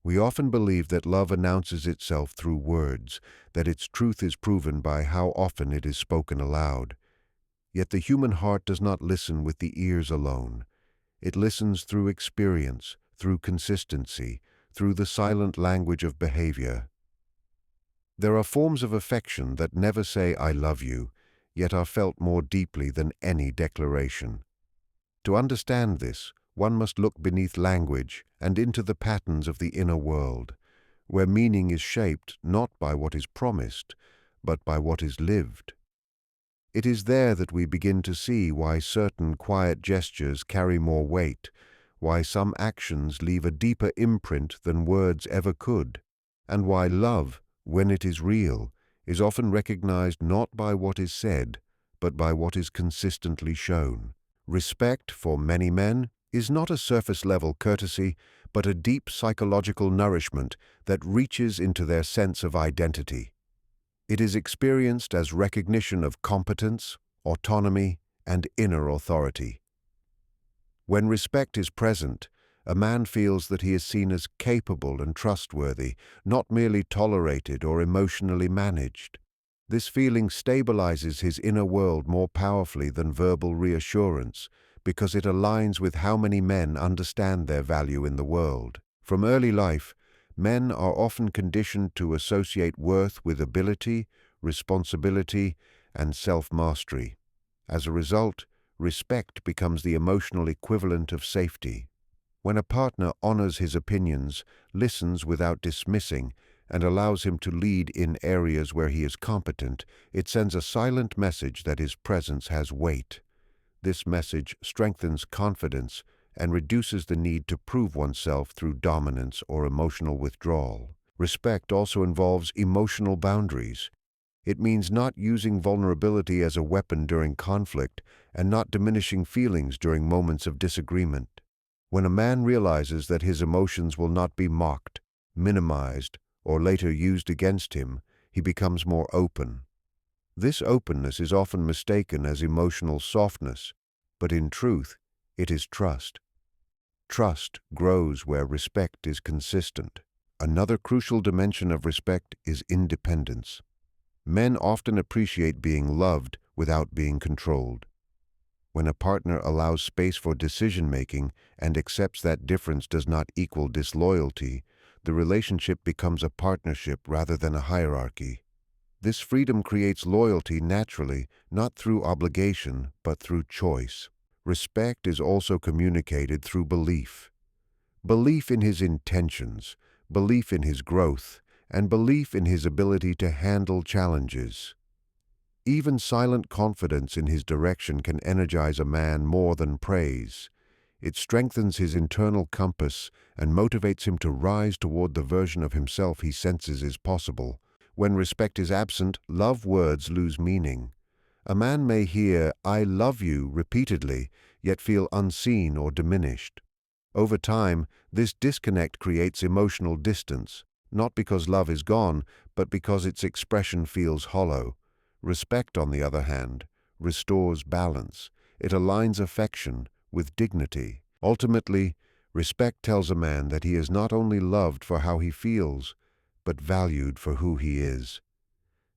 We often believe that love announces itself through words, that its truth is proven by how often it is spoken aloud. Yet the human heart does not listen with the ears alone. It listens through experience, through consistency, through the silent language of behavior. There are forms of affection that never say "I love you," yet are felt more deeply than any declaration. To understand this, one must look beneath language and into the patterns of the inner world, where meaning is shaped not by what is promised, but by what is lived. It is there that we begin to see why certain quiet gestures carry more weight, why some actions leave a deeper imprint than words ever could, and why love, when it is real, is often recognized not by what is said, but by what is consistently shown. Respect, for many men, is not a surface-level courtesy, but a deep psychological nourishment that reaches into their sense of identity. It is experienced as recognition of competence, autonomy, and inner authority. When respect is present, a man feels that he is seen as capable and trustworthy, not merely tolerated or emotionally managed. This feeling stabilizes his inner world more powerfully than verbal reassurance, because it aligns with how many men understand their value in the world. From early life, men are often conditioned to associate worth with ability, responsibility, and self-mastery. As a result, respect becomes the emotional equivalent of safety. When a partner honors his opinions, listens without dismissing, and allows him to lead in areas where he is competent, it sends a silent message that his presence has weight. This message strengthens confidence and reduces the need to prove oneself through dominance or emotional withdrawal. Respect also involves emotional boundaries. It means not using vulnerability as a weapon during conflict and not diminishing feelings during moments of disagreement. When a man realizes that his emotions will not be mocked, minimized, or later used against him, he becomes more open. This openness is often mistaken as emotional softness, but in truth, it is trust. Trust grows where respect is consistent. Another crucial dimension of respect is independence. Men often appreciate being loved without being controlled. When a partner allows space for decision-making and accepts that difference does not equal disloyalty, the relationship becomes a partnership rather than a hierarchy. This freedom creates loyalty naturally, not through obligation, but through choice. Respect is also communicated through belief. Belief in his intentions, belief in his growth, and belief in his ability to handle challenges. Even silent confidence in his direction can energize a man more than praise. It strengthens his internal compass and motivates him to rise toward the version of himself he senses is possible. When respect is absent, love words lose meaning. A man may hear "I love you" repeatedly, yet feel unseen or diminished. Over time, this disconnect creates emotional distance, not because love is gone, but because its expression feels hollow. Respect, on the other hand, restores balance. It aligns affection with dignity. Ultimately, respect tells a man that he is not only loved for how he feels, but valued for who he is.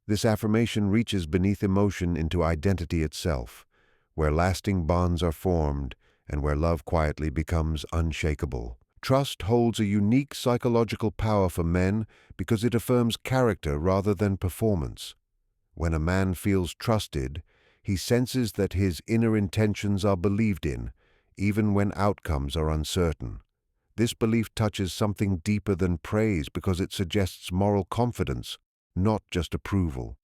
This affirmation reaches beneath emotion into identity itself, where lasting bonds are formed and where love quietly becomes unshakable. Trust holds a unique psychological power for men because it affirms character rather than performance. When a man feels trusted, he senses that his inner intentions are believed in, even when outcomes are uncertain. This belief touches something deeper than praise because it suggests moral confidence, not just approval.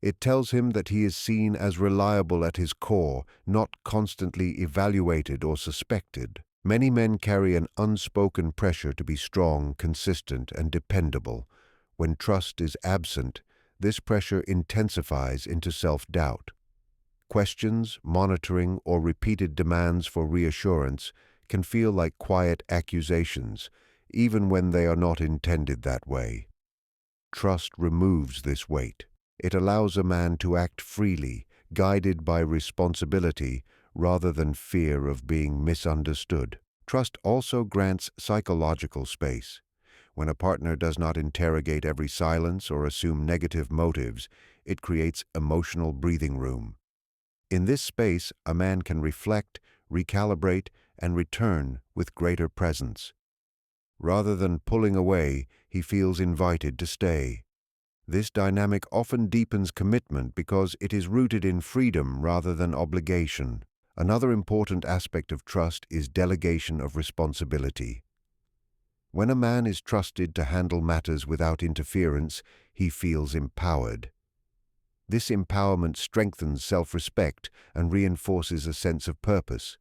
It tells him that he is seen as reliable at his core, not constantly evaluated or suspected. Many men carry an unspoken pressure to be strong, consistent, and dependable. When trust is absent, this pressure intensifies into self-doubt. Questions, monitoring, or repeated demands for reassurance can feel like quiet accusations, even when they are not intended that way. Trust removes this weight. It allows a man to act freely, guided by responsibility rather than fear of being misunderstood. Trust also grants psychological space. When a partner does not interrogate every silence or assume negative motives, it creates emotional breathing room. In this space, a man can reflect, recalibrate, and return with greater presence. Rather than pulling away, he feels invited to stay. This dynamic often deepens commitment because it is rooted in freedom rather than obligation. Another important aspect of trust is delegation of responsibility. When a man is trusted to handle matters without interference, he feels empowered. This empowerment strengthens self-respect and reinforces a sense of purpose.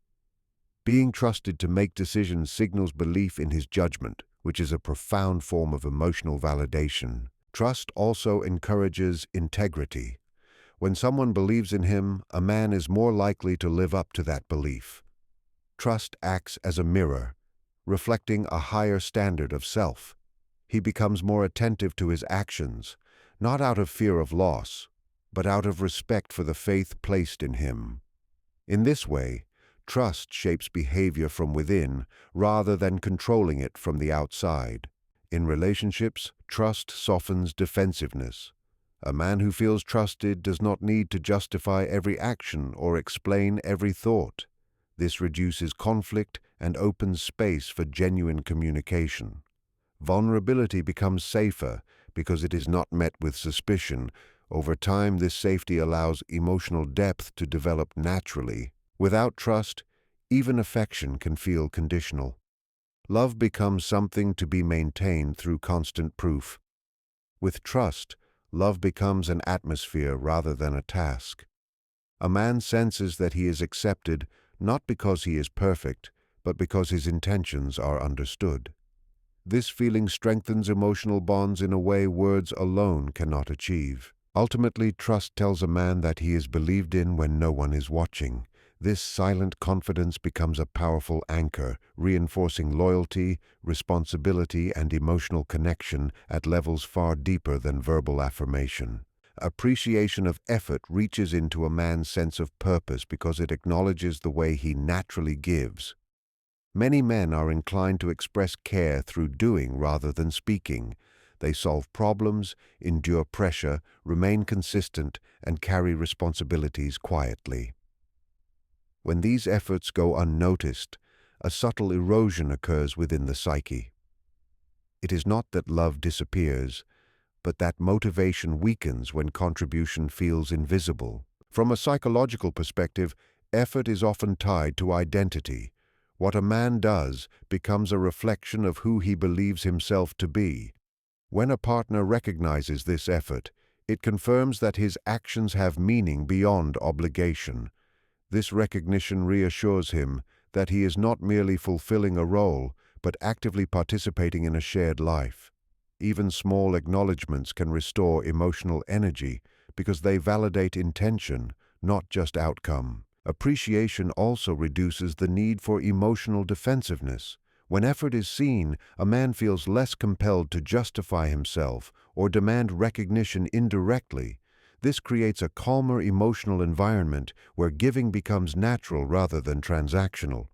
Being trusted to make decisions signals belief in his judgment, which is a profound form of emotional validation. Trust also encourages integrity. When someone believes in him, a man is more likely to live up to that belief. Trust acts as a mirror, reflecting a higher standard of self. He becomes more attentive to his actions, not out of fear of loss, but out of respect for the faith placed in him. In this way, trust shapes behavior from within rather than controlling it from the outside. In relationships, trust softens defensiveness. A man who feels trusted does not need to justify every action or explain every thought. This reduces conflict and opens space for genuine communication. Vulnerability becomes safer because it is not met with suspicion. Over time, this safety allows emotional depth to develop naturally. Without trust, even affection can feel conditional. Love becomes something to be maintained through constant proof. With trust, love becomes an atmosphere rather than a task. A man senses that he is accepted not because he is perfect, but because his intentions are understood. This feeling strengthens emotional bonds in a way words alone cannot achieve. Ultimately, trust tells a man that he is believed in when no one is watching. This silent confidence becomes a powerful anchor, reinforcing loyalty, responsibility, and emotional connection at levels far deeper than verbal affirmation. Appreciation of effort reaches into a man's sense of purpose because it acknowledges the way he naturally gives. Many men are inclined to express care through doing rather than speaking. They solve problems, endure pressure, remain consistent, and carry responsibilities quietly. When these efforts go unnoticed, a subtle erosion occurs within the psyche. It is not that love disappears, but that motivation weakens when contribution feels invisible. From a psychological perspective, effort is often tied to identity. What a man does becomes a reflection of who he believes himself to be. When a partner recognizes this effort, it confirms that his actions have meaning beyond obligation. This recognition reassures him that he is not merely fulfilling a role, but actively participating in a shared life. Even small acknowledgments can restore emotional energy because they validate intention, not just outcome. Appreciation also reduces the need for emotional defensiveness. When effort is seen, a man feels less compelled to justify himself or demand recognition indirectly. This creates a calmer emotional environment where giving becomes natural rather than transactional.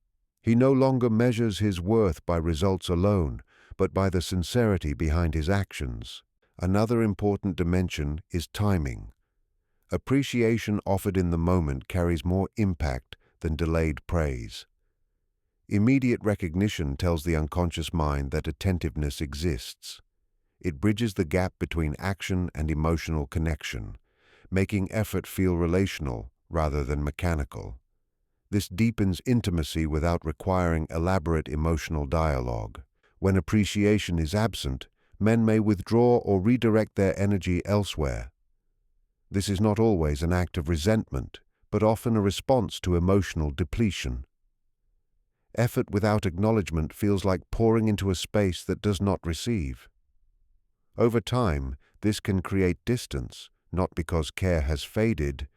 He no longer measures his worth by results alone, but by the sincerity behind his actions. Another important dimension is timing. Appreciation offered in the moment carries more impact than delayed praise. Immediate recognition tells the unconscious mind that attentiveness exists. It bridges the gap between action and emotional connection, making effort feel relational rather than mechanical. This deepens intimacy without requiring elaborate emotional dialogue. When appreciation is absent, men may withdraw or redirect their energy elsewhere. This is not always an act of resentment, but often a response to emotional depletion. Effort without acknowledgement feels like pouring into a space that does not receive. Over time, this can create distance, not because care has faded,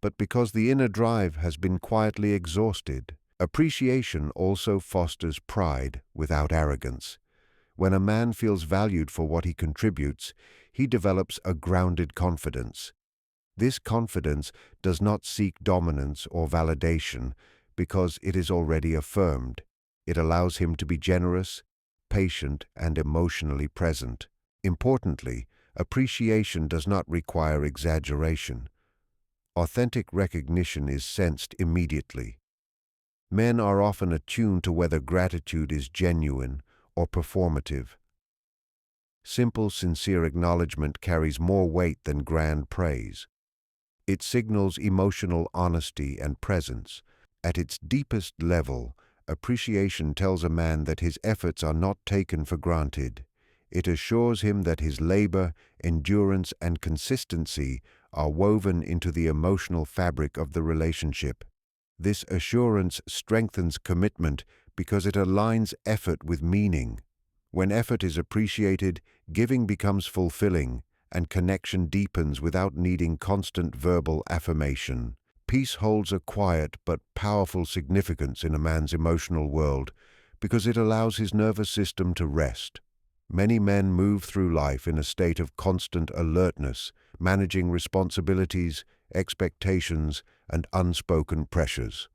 but because the inner drive has been quietly exhausted. Appreciation also fosters pride without arrogance. When a man feels valued for what he contributes, he develops a grounded confidence. This confidence does not seek dominance or validation because it is already affirmed. It allows him to be generous, patient, and emotionally present. Importantly, appreciation does not require exaggeration. Authentic recognition is sensed immediately. Men are often attuned to whether gratitude is genuine or performative. Simple, sincere acknowledgement carries more weight than grand praise. It signals emotional honesty and presence. At its deepest level, appreciation tells a man that his efforts are not taken for granted. It assures him that his labor, endurance, and consistency are woven into the emotional fabric of the relationship. This assurance strengthens commitment because it aligns effort with meaning. When effort is appreciated, giving becomes fulfilling, and connection deepens without needing constant verbal affirmation. Peace holds a quiet but powerful significance in a man's emotional world because it allows his nervous system to rest. Many men move through life in a state of constant alertness, managing responsibilities, expectations, and unspoken pressures.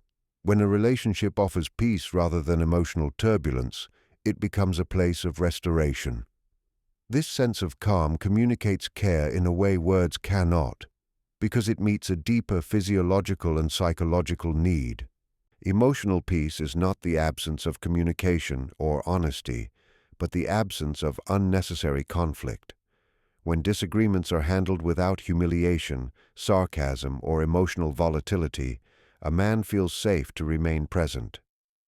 When a relationship offers peace rather than emotional turbulence, it becomes a place of restoration. This sense of calm communicates care in a way words cannot, because it meets a deeper physiological and psychological need. Emotional peace is not the absence of communication or honesty, but the absence of unnecessary conflict. When disagreements are handled without humiliation, sarcasm, or emotional volatility, a man feels safe to remain present.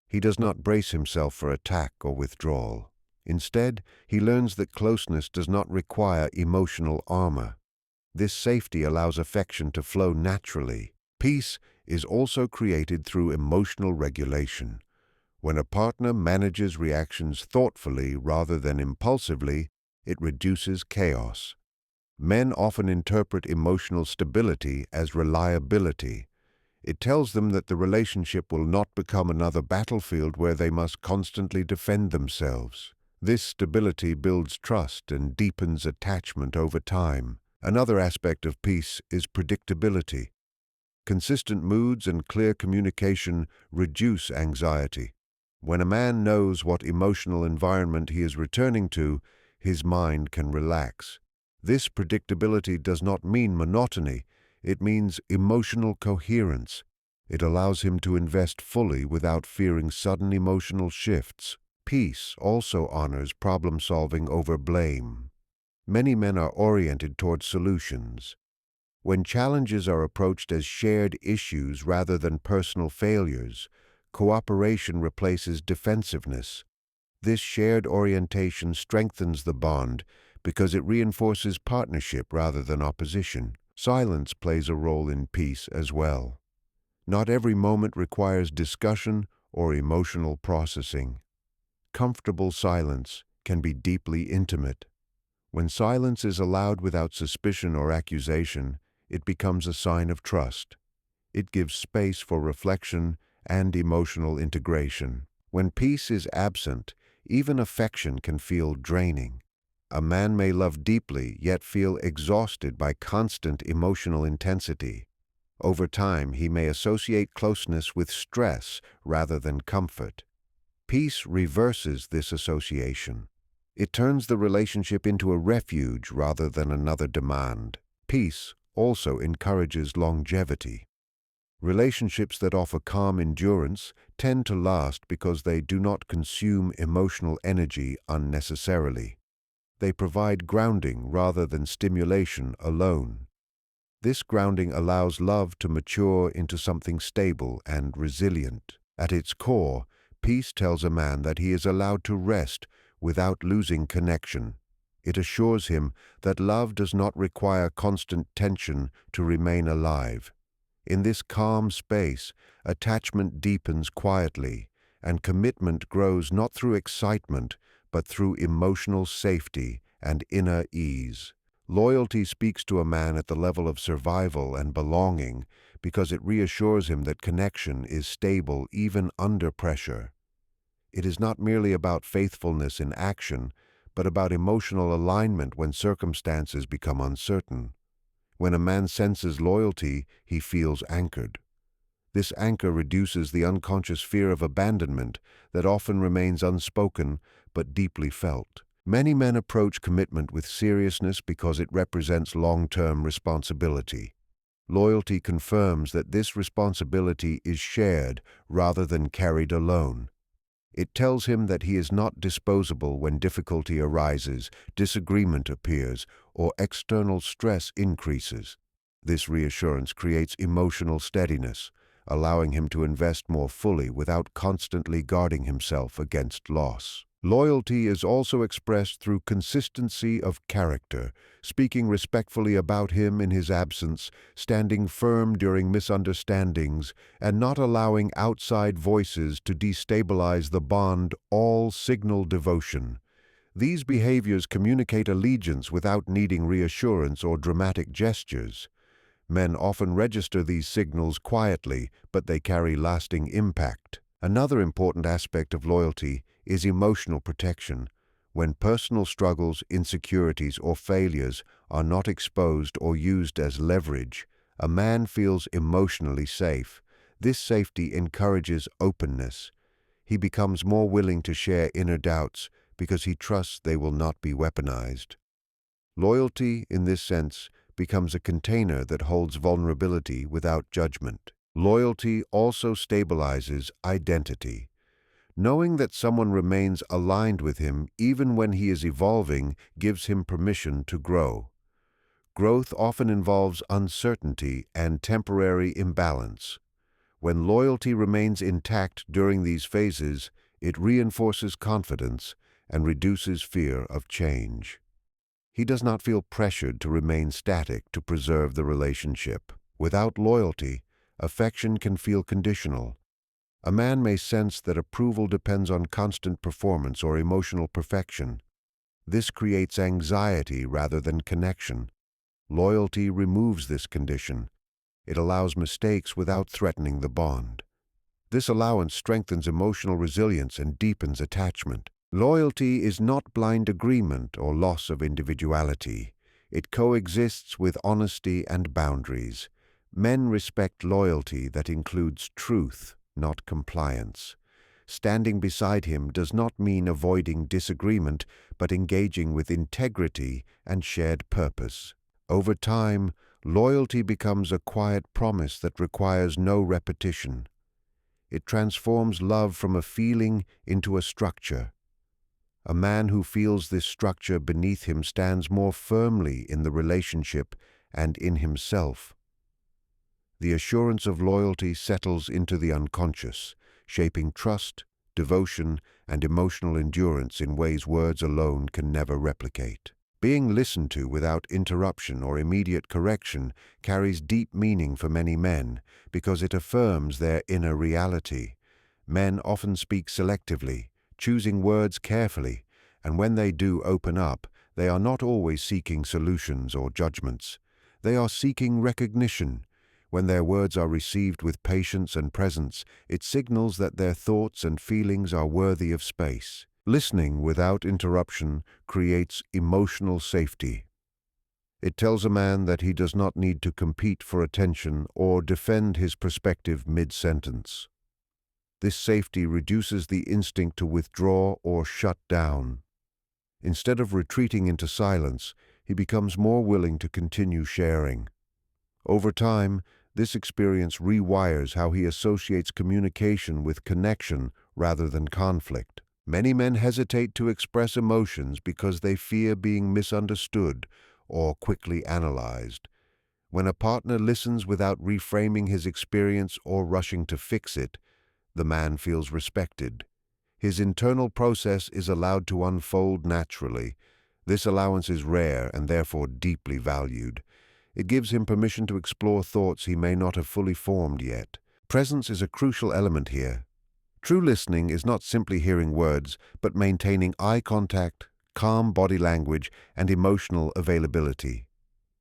He does not brace himself for attack or withdrawal. Instead, he learns that closeness does not require emotional armor. This safety allows affection to flow naturally. Peace is also created through emotional regulation. When a partner manages reactions thoughtfully rather than impulsively, it reduces chaos. Men often interpret emotional stability as reliability. It tells them that the relationship will not become another battlefield where they must constantly defend themselves. This stability builds trust and deepens attachment over time. Another aspect of peace is predictability. Consistent moods and clear communication reduce anxiety. When a man knows what emotional environment he is returning to, his mind can relax. This predictability does not mean monotony. It means emotional coherence. It allows him to invest fully without fearing sudden emotional shifts. Peace also honors problem-solving over blame. Many men are oriented toward solutions. When challenges are approached as shared issues rather than personal failures, cooperation replaces defensiveness. This shared orientation strengthens the bond because it reinforces partnership rather than opposition. Silence plays a role in peace as well. Not every moment requires discussion or emotional processing. Comfortable silence can be deeply intimate. When silence is allowed without suspicion or accusation, it becomes a sign of trust. It gives space for reflection and emotional integration. When peace is absent, even affection can feel draining. A man may love deeply yet feel exhausted by constant emotional intensity. Over time, he may associate closeness with stress rather than comfort. Peace reverses this association. It turns the relationship into a refuge rather than another demand. Peace also encourages longevity. Relationships that offer calm endurance tend to last because they do not consume emotional energy unnecessarily. They provide grounding rather than stimulation alone. This grounding allows love to mature into something stable and resilient. At its core, peace tells a man that he is allowed to rest without losing connection. It assures him that love does not require constant tension to remain alive. In this calm space, attachment deepens quietly, and commitment grows not through excitement, but through emotional safety and inner ease. Loyalty speaks to a man at the level of survival and belonging because it reassures him that connection is stable even under pressure. It is not merely about faithfulness in action, but about emotional alignment when circumstances become uncertain. When a man senses loyalty, he feels anchored. This anchor reduces the unconscious fear of abandonment that often remains unspoken but deeply felt. Many men approach commitment with seriousness because it represents long-term responsibility. Loyalty confirms that this responsibility is shared rather than carried alone. It tells him that he is not disposable when difficulty arises, disagreement appears, or external stress increases. This reassurance creates emotional steadiness, allowing him to invest more fully without constantly guarding himself against loss. Loyalty is also expressed through consistency of character, speaking respectfully about him in his absence, standing firm during misunderstandings, and not allowing outside voices to destabilize the bond, all signal devotion. These behaviors communicate allegiance without needing reassurance or dramatic gestures. Men often register these signals quietly, but they carry lasting impact. Another important aspect of loyalty is emotional protection. When personal struggles, insecurities, or failures are not exposed or used as leverage, a man feels emotionally safe. This safety encourages openness. He becomes more willing to share inner doubts because he trusts they will not be weaponized. Loyalty, in this sense, becomes a container that holds vulnerability without judgment. Loyalty also stabilizes identity. Knowing that someone remains aligned with him even when he is evolving gives him permission to grow. Growth often involves uncertainty and temporary imbalance. When loyalty remains intact during these phases, it reinforces confidence and reduces fear of change. He does not feel pressured to remain static to preserve the relationship. Without loyalty, affection can feel conditional. A man may sense that approval depends on constant performance or emotional perfection. This creates anxiety rather than connection. Loyalty removes this condition. It allows mistakes without threatening the bond. This allowance strengthens emotional resilience and deepens attachment. Loyalty is not blind agreement or loss of individuality. It coexists with honesty and boundaries. Men respect loyalty that includes truth, not compliance. Standing beside him does not mean avoiding disagreement, but engaging with integrity and shared purpose. Over time, loyalty becomes a quiet promise that requires no repetition. It transforms love from a feeling into a structure. A man who feels this structure beneath him stands more firmly in the relationship and in himself. The assurance of loyalty settles into the unconscious, shaping trust, devotion, and emotional endurance in ways words alone can never replicate. Being listened to without interruption or immediate correction carries deep meaning for many men because it affirms their inner reality. Men often speak selectively, choosing words carefully, and when they do open up, they are not always seeking solutions or judgments. They are seeking recognition. When their words are received with patience and presence, it signals that their thoughts and feelings are worthy of space. Listening without interruption creates emotional safety. It tells a man that he does not need to compete for attention or defend his perspective mid-sentence. This safety reduces the instinct to withdraw or shut down. Instead of retreating into silence, he becomes more willing to continue sharing. Over time, this experience rewires how he associates communication with connection rather than conflict. Many men hesitate to express emotions because they fear being misunderstood or quickly analyzed. When a partner listens without reframing his experience or rushing to fix it, the man feels respected. His internal process is allowed to unfold naturally. This allowance is rare and therefore deeply valued. It gives him permission to explore thoughts he may not have fully formed yet. Presence is a crucial element here. True listening is not simply hearing words, but maintaining eye contact, calm body language, and emotional availability.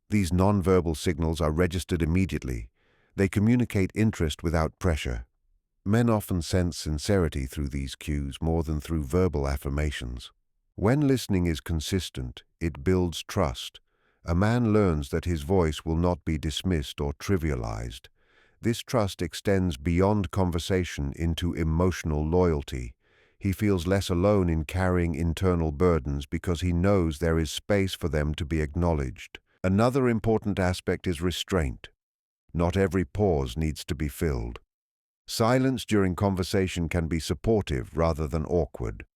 These nonverbal signals are registered immediately. They communicate interest without pressure. Men often sense sincerity through these cues more than through verbal affirmations. When listening is consistent, it builds trust. A man learns that his voice will not be dismissed or trivialized. This trust extends beyond conversation into emotional loyalty. He feels less alone in carrying internal burdens because he knows there is space for them to be acknowledged. Another important aspect is restraint. Not every pause needs to be filled. Silence during conversation can be supportive rather than awkward.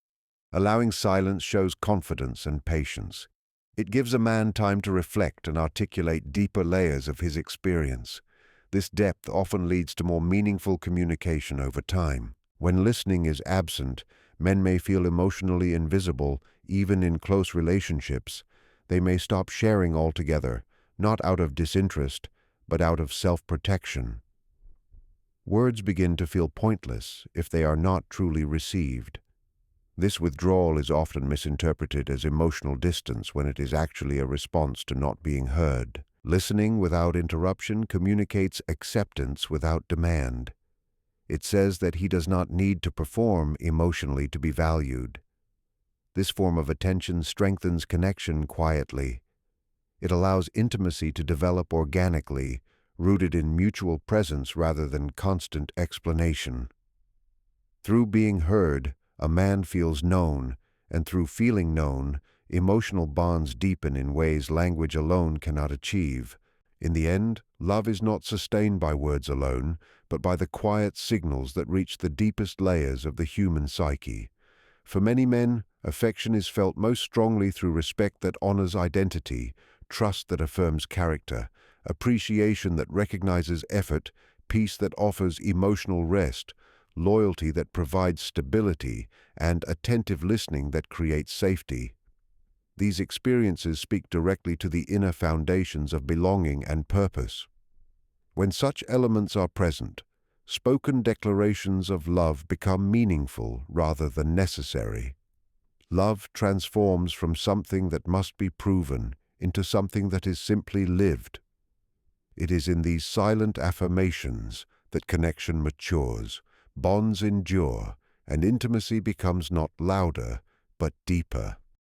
Allowing silence shows confidence and patience. It gives a man time to reflect and articulate deeper layers of his experience. This depth often leads to more meaningful communication over time. When listening is absent, men may feel emotionally invisible, even in close relationships. They may stop sharing altogether, not out of disinterest, but out of self-protection. Words begin to feel pointless if they are not truly received. This withdrawal is often misinterpreted as emotional distance when it is actually a response to not being heard. Listening without interruption communicates acceptance without demand. It says that he does not need to perform emotionally to be valued. This form of attention strengthens connection quietly. It allows intimacy to develop organically, rooted in mutual presence rather than constant explanation. Through being heard, a man feels known, and through feeling known, emotional bonds deepen in ways language alone cannot achieve. In the end, love is not sustained by words alone, but by the quiet signals that reach the deepest layers of the human psyche. For many men, affection is felt most strongly through respect that honors identity, trust that affirms character, appreciation that recognizes effort, peace that offers emotional rest, loyalty that provides stability, and attentive listening that creates safety. These experiences speak directly to the inner foundations of belonging and purpose. When such elements are present, spoken declarations of love become meaningful rather than necessary. Love transforms from something that must be proven into something that is simply lived. It is in these silent affirmations that connection matures, bonds endure, and intimacy becomes not louder, but deeper.